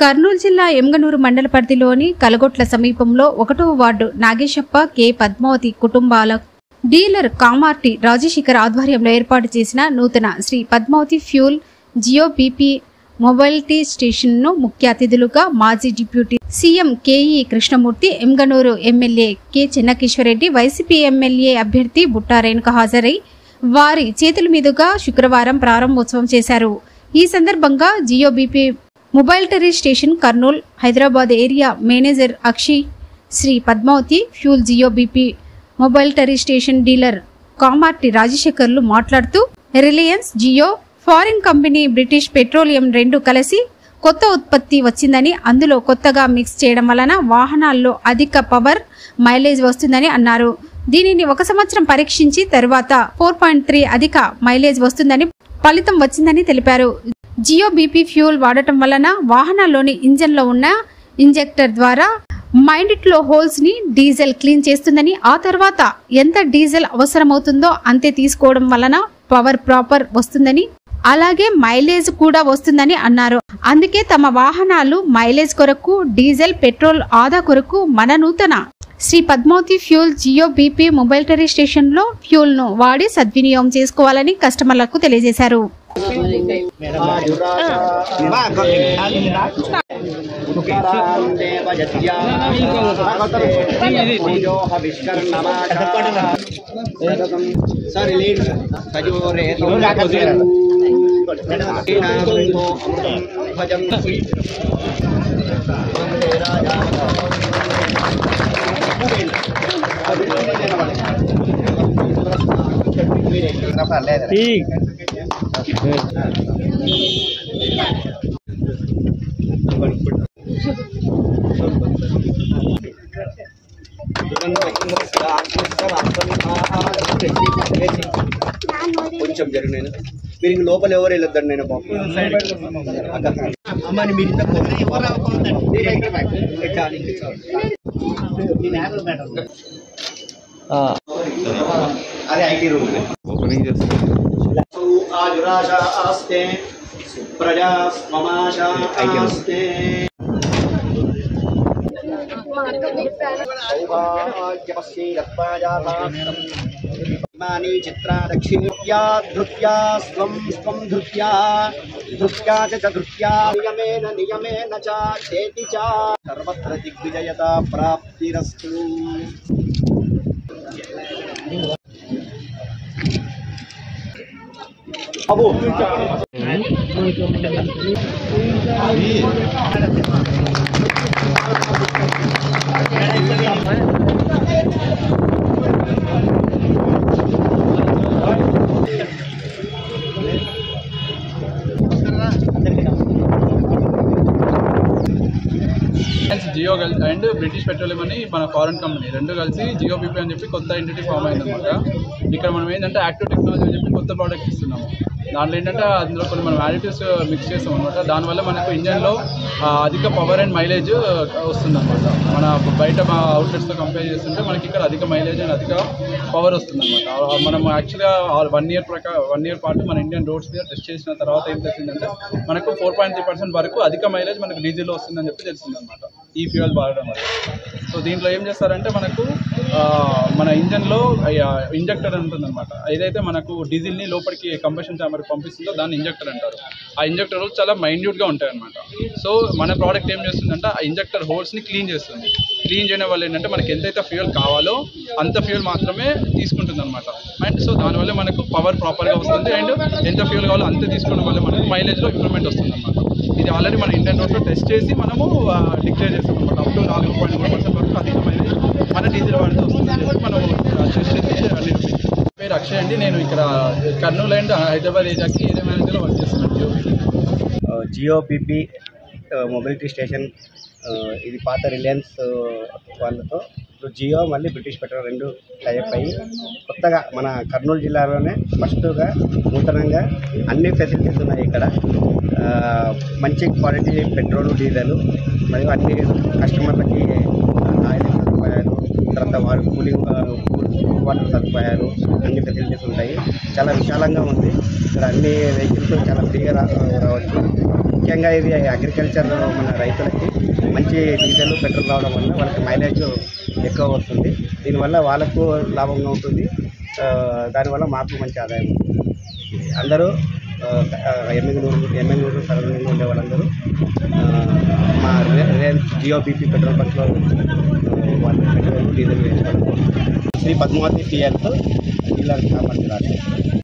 కర్నూలు జిల్లా ఎమ్గనూరు మండల పరిధిలోని కలగొట్ల సమీపంలో 1వ వార్డు నాగేశప్ప కె పద్మావతి కుటుంబాల డీలర్ కామార్టి రాజశేఖర్ ఆధ్వర్యంలో ఏర్పాటు చేసిన నూతన Shri Padmavati fuel Jio BP mobility station ను ముఖ్య అతిథులుగా మాజీ deputy CM KE Krishnamurthy, Emmiganur MLA K Chennakeshwarareddy, YCP MLA అభ్యర్థి బుట్టా రేణుక హాజరై వారి చేతుల మీదుగా శుక్రవారం ప్రారంభోత్సవం చేశారు. ఈ సందర్భంగా Jio BP mobility station Kurnool Hyderabad area manager Akshay Sri Padmavati fuel Jio BP mobility station dealer Kamarthi రాజశేఖర్లు మాట్లాడుతూ Reliance, Jio, foreign company British Petroleum రెండు కలిసి కొత్త ఉత్పత్తి వచ్చిందని, అందులో కొత్తగా మిక్స్ చేయడం వలన వాహనాల్లో అధిక పవర్ మైలేజ్ వస్తుందని అన్నారు. దీనిని 1 సంవత్సరం పరీక్షించి తర్వాత 4.3 అధిక మైలేజ్ వస్తుందని ఫలితం వచ్చిందని తెలిపారు. జియో బీపీ ఫ్యూల్ వాడటం వలన వాహనాల్లోని ఇంజన్లో ఉన్న ఇంజెక్టర్ ద్వారా మైండ్లో హోల్స్ ని డీజిల్ క్లీన్ చేస్తుందని, ఆ తర్వాత ఎంత డీజిల్ అవసరమవుతుందో అంతే తీసుకోవడం వలన పవర్ ప్రాపర్ వస్తుందని, అలాగే మైలేజ్ కూడా వస్తుందని అన్నారు. అందుకే తమ వాహనాలు మైలేజ్ కొరకు, డీజిల్ పెట్రోల్ ఆదా కొరకు మన నూతన Shri Padmavati fuel Jio BP mobility station లో ఫ్యూల్ ను వాడి సద్వినియోగం చేసుకోవాలని కస్టమర్లకు తెలియజేశారు. కొంచెం జరిగిన మీరు లోపల ఎవరు వెళ్ళొద్దండి. నేను బాబు అమ్మని మీరు అదే ఐటీ రూమ్ ఓపెనింగ్ చేస్తే ప్రజా మమాశాస్తే ఇమాని చిత్రా దక్షిణ్యా ధృత్యా స్వం స్వం ధృత్యా ధృత్యా చ ధృత్యా నియమేన నియమేన చ చేతి చ సర్వత్ర దిగ్విజయత ప్రాప్తిరస్తు. అబు జియో అండ్ బ్రిటిష్ పెట్రోలియం అని మన ఫారెన్ కంపెనీ రెండు కలిసి జియో బీపీ అని చెప్పి కొత్త ఎంటిటీ ఫామ్ అయిందనమాట. ఇక్కడ మనం ఏంటంటే యాక్టివ్ టెక్నాలజీ అని చెప్పి కొత్త ప్రోడక్ట్ ఇస్తున్నాము. దాంట్లో ఏంటంటే అందులో కొన్ని మనం యాడిటివ్స్ మిక్స్ చేస్తాం అనమాట. దానివల్ల మనకు ఇంజన్లో అధిక పవర్ అండ్ మైలేజ్ వస్తుందన్నమాట. మన బయట అవుట్లెట్స్తో కంపేర్ చేస్తుంటే మనకి ఇక్కడ అధిక మైలేజ్ అండ్ అధిక పవర్ వస్తుందన్నమాట. మనం యాక్చువల్గా 1 ఇయర్ పాటు మన ఇండియన్ రోడ్స్ మీద టెస్ట్ చేసిన తర్వాత ఏం తెలిసిందంటే మనకు 4.3% వరకు అధిక మైలేజ్ మనకు డీజిల్లో వస్తుందని చెప్పి తెలిసిందనమాట ఈ ఫ్యూయల్ వాడడం వల్ల. సో దీంట్లో ఏం చేస్తారంటే మనకు మన ఇంజన్లో ఇంజెక్టర్ ఉంటుందన్నమాట. ఏదైతే మనకు డీజిల్ని లోపలికి కంబషన్ ఛాంబర్కి పంపిస్తుందో దాన్ని ఇంజెక్టర్ అంటారు. ఆ ఇంజెక్టర్ హోల్స్ చాలా మైన్యూట్గా ఉంటాయి అన్నమాట. సో మన ప్రోడక్ట్ ఏం చేస్తుందంటే ఆ ఇంజెక్టర్ హోల్స్ని క్లీన్ చేస్తుంది. క్లీన్ చేయడం వల్ల ఏంటంటే మనకి ఎంతైతే ఫ్యూయల్ కావాలో అంత ఫ్యూయల్ మాత్రమే తీసుకుంటుంది అనమాట. అండ్ సో దానివల్ల మనకు పవర్ ప్రాపర్గా వస్తుంది అండ్ ఎంత ఫ్యూయల్ కావాలో అంతే తీసుకోవడం వల్ల మనకు మైలేజ్లో ఇంప్రూవ్మెంట్ వస్తుంది అనమాట. ఇది ఆల్రెడీ మన ఇండియన్ రోడ్స్లో టెస్ట్ చేసి మనము డిక్లేర్ చేస్తాం అనమాట. అప్ టు 4.3% వరకు అధిక మైలేజ్ మన డీజిల్ వాడితే వస్తుందని చెప్పి మనం చూస్ చేసి పేరు అక్షయ్ అండి. నేను ఇక్కడ కర్నూలు అండ్ హైదరాబాద్ ఏరియాకి ఏరియా మేనేజర్లో వర్క్ చేస్తున్నాను. జియో బీపీ మొబిలిటీ స్టేషన్ ఇది పాత రిలయన్స్ వాళ్ళతో ఇప్పుడు జియో మళ్ళీ బ్రిటిష్ పెట్రోల్ రెండు టైప్ అయ్యి కొత్తగా మన కర్నూలు జిల్లాలోనే ఫస్ట్గా నూతనంగా అన్ని ఫెసిలిటీస్ ఉన్నాయి ఇక్కడ. మంచి క్వాలిటీ పెట్రోల్, డీజిల్ మరియు అన్ని కస్టమర్లకి ఆయిల్ సదుపాయాలు, తర్వాత కూలింగ్ వాటర్ సదుపాయాలు అన్ని ఫెసిలిటీస్ ఉంటాయి. చాలా విశాలంగా ఉంది. ఇక్కడ అన్ని వెహికల్స్ చాలా ఫ్రీగా రావచ్చు. ముఖ్యంగా ఇది అగ్రికల్చర్ మన రైతులకి మంచి డీజిల్ పెట్రోల్ రావడం వల్ల వాళ్ళకి మైలేజ్ ఎక్కువ వస్తుంది. దీనివల్ల వాళ్ళకు లాభంగా ఉంటుంది, దానివల్ల మాకు మంచి ఆదాయం ఉంటుంది. అందరూ ఎమ్మెల్యేలు సరౌండింగ్లో ఉండే వాళ్ళందరూ మా రిలయన్స్ జియో బీపీ పెట్రోల్ బంక్లో వాళ్ళు పెట్రోల్ డీజిల్ వేసుకోవడం. శ్రీ పద్మావతి టీఎల్తో డీలర్ కామారెడ్డి రాష్ట్రం.